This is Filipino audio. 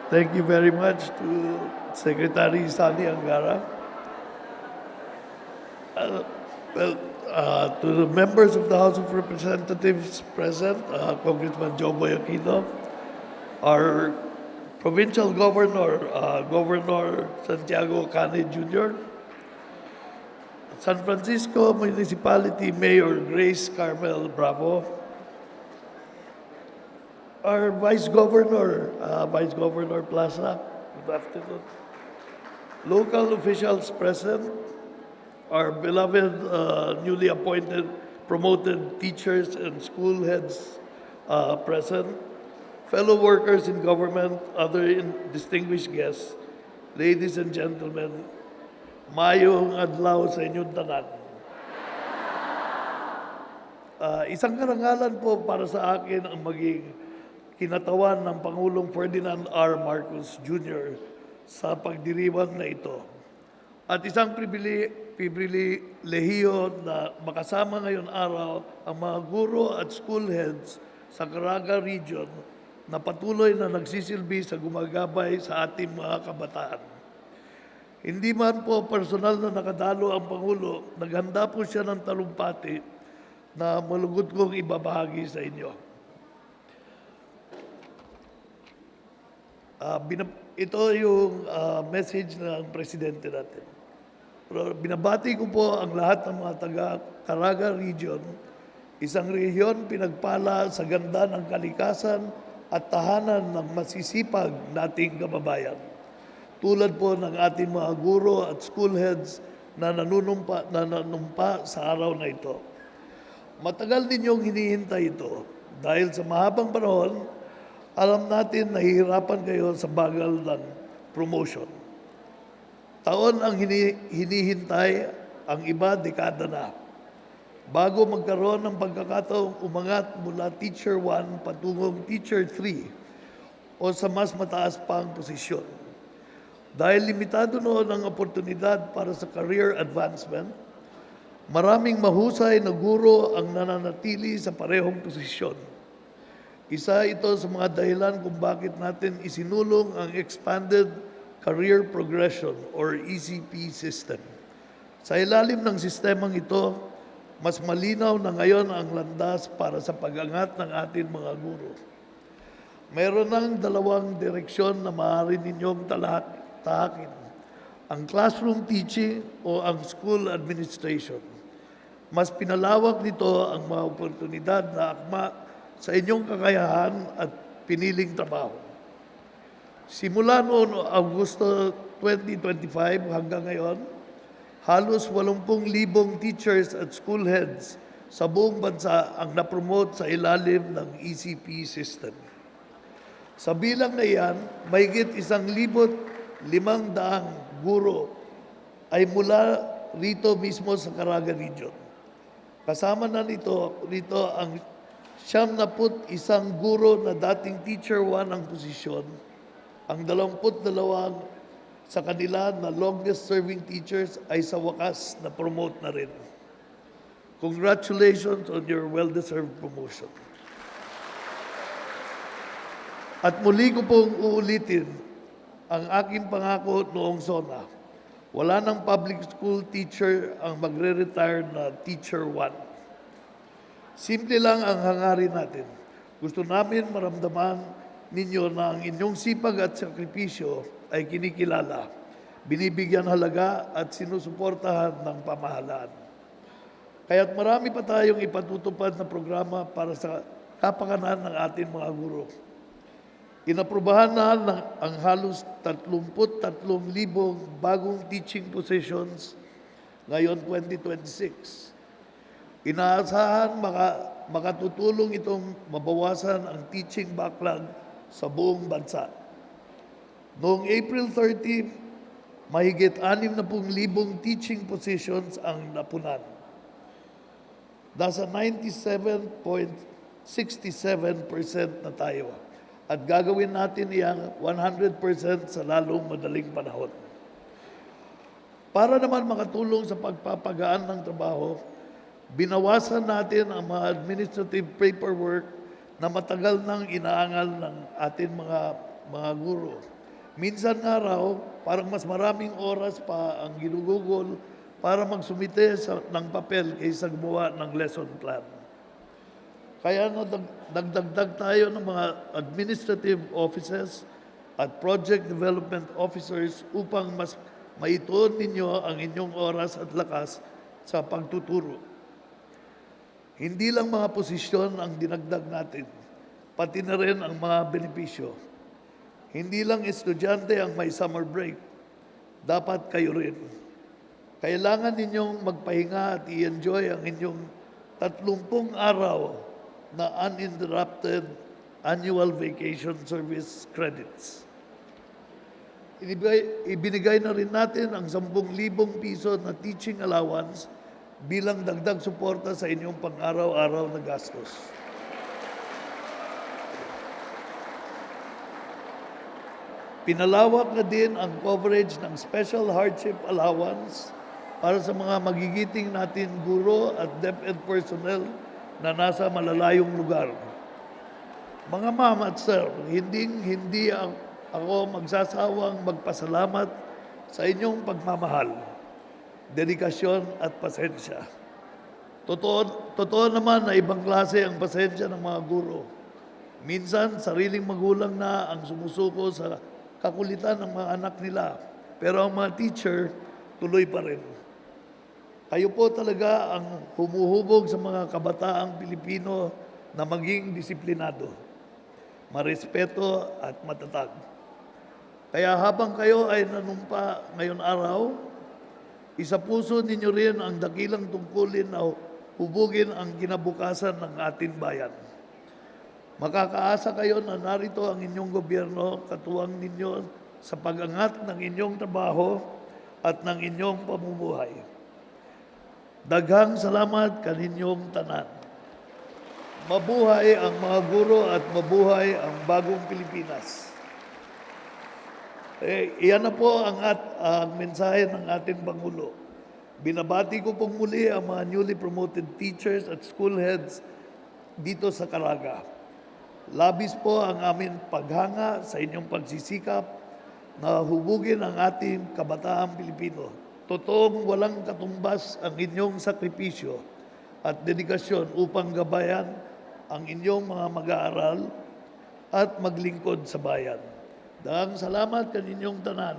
Thank you very much to Secretary Sani Angara. Uh, well, to the members of the House of Representatives present, Congressman Joboy Aquino, our provincial governor, Governor Santiago Cane Jr., San Francisco Municipality Mayor Grace Carmel Bravo, our Vice Governor, Vice Governor Plaza, good afternoon. Local officials present, our beloved newly appointed, promoted teachers and school heads present, fellow workers in government, other distinguished guests, ladies and gentlemen, mayong adlaw sa inyong tanan. Isang karangalan po para sa akin ang maging kinatawan ng Pangulong Ferdinand R. Marcos Jr. sa pagdiriwang na ito. At isang pribilehiyo na makasama ngayon araw ang mga guro at school heads sa Caraga Region na patuloy na nagsisilbi sa gumagabay sa ating mga kabataan. Hindi man po personal na nakadalo ang Pangulo, naghanda po siya ng talumpati na malugod kong ibabahagi sa inyo. Ito yung message ng presidente natin. Pero binabati ko po ang lahat ng mga taga Caraga Region, isang rehiyon pinagpala sa ganda ng kalikasan at tahanan ng masisipag nating kababayan. Tulad po ng ating mga guro at school heads na nanunumpa sa araw na ito. Matagal ninyong hinihintay ito dahil sa mahabang panahon, alam natin nahihirapan kayo sa bagal ng promotion. Taon ang hinihintay, ang iba dekada na. Bago magkaroon ng pagkakataong umangat mula Teacher 1 patungong Teacher 3 o sa mas mataas pang posisyon. Dahil limitado noon ang oportunidad para sa career advancement, maraming mahusay na guro ang nananatili sa parehong posisyon. Isa ito sa mga dahilan kung bakit natin isinulong ang Expanded Career Progression or ECP system. Sa ilalim ng sistemang ito, mas malinaw na ngayon ang landas para sa pag-angat ng ating mga guro. Mayroon ng dalawang direksyon na maaari ninyong tahakin, ang classroom teaching o ang school administration. Mas pinalawak nito ang mga oportunidad na akma sa inyong kakayahan at piniling trabaho. Simula noon Agosto 2025 hanggang ngayon, halos 80,000 teachers at school heads sa buong bansa ang napromote sa ilalim ng ECP system. Sa bilang na iyan, mahigit 1,500 guro ay mula rito mismo sa Caraga Region. Kasama na rito ang 71 guro na dating Teacher 1 ang posisyon, ang 22 sa kanila na longest-serving teachers ay sa wakas na promote na rin. Congratulations on your well-deserved promotion. At muli ko pong uulitin ang aking pangako noong SONA. Wala ng public school teacher ang magre-retire na Teacher 1. Simple lang ang hangarin natin. Gusto namin maramdaman ninyo na ang inyong sipag at sakripisyo ay kinikilala, binibigyan halaga at sinusuportahan ng pamahalaan. Kaya't marami pa tayong ipatutupad na programa para sa kapakanan ng ating mga guro. Inaprubahan na ang halos 33,000 bagong teaching positions ngayon 2026. Inaasahan makatutulong itong mabawasan ang teaching backlog sa buong bansa. Noong April 30, mahigit 60,000 teaching positions ang napunan. Nasa 97.67% na tayo at gagawin natin iyang 100% sa lalong madaling panahon. Para naman makatulong sa pagpapagaan ng trabaho, binawasan natin ang mga administrative paperwork na matagal nang inaangal ng ating mga guro. Minsan nga raw, parang mas maraming oras pa ang ginugugol para magsumite ng papel kaysa gumawa ng lesson plan. Kaya no, dagdag tayo ng mga administrative offices at project development officers upang mas maituon ninyo ang inyong oras at lakas sa pagtuturo. Hindi lang mga posisyon ang dinagdag natin, pati na rin ang mga benepisyo. Hindi lang estudyante ang may summer break, dapat kayo rin. Kailangan ninyong magpahinga at i-enjoy ang inyong 30 araw na uninterrupted annual vacation service credits. Ibinigay na rin natin ang 10,000 piso na teaching allowance bilang dagdag suporta sa inyong pang-araw-araw na gastos. Pinalawak na din ang coverage ng special hardship allowance para sa mga magigiting natin guro at DepEd personnel na nasa malalayong lugar. Mga ma'am at sir, hindi ako magsasawang magpasalamat sa inyong pagmamahal, dedikasyon at pasensya. Totoo naman na ibang klase ang pasensya ng mga guro. Minsan, sariling magulang na ang sumusuko sa kakulitan ng mga anak nila. Pero ang mga teacher, tuloy pa rin. Kayo po talaga ang humuhubog sa mga kabataang Pilipino na maging disiplinado, marespeto at matatag. Kaya habang kayo ay nanumpa ngayon araw, isa puso ninyo rin ang dakilang tungkulin na hubugin ang kinabukasan ng ating bayan. Makakaasa kayo na narito ang inyong gobyerno, katuwang ninyo sa pag-angat ng inyong trabaho at ng inyong pamumuhay. Daghang salamat kaninyong tanan. Mabuhay ang mga guro at mabuhay ang bagong Pilipinas. Iyan na po ang mensahe ng ating Pangulo. Binabati ko pong muli ang mga newly promoted teachers at school heads dito sa Caraga. Labis po ang aming paghanga sa inyong pagsisikap na hubugin ang ating kabataang Pilipino. Totoong walang katumbas ang inyong sakripisyo at dedikasyon upang gabayan ang inyong mga mag-aaral at maglingkod sa bayan. Daghang salamat kaninyong tanan.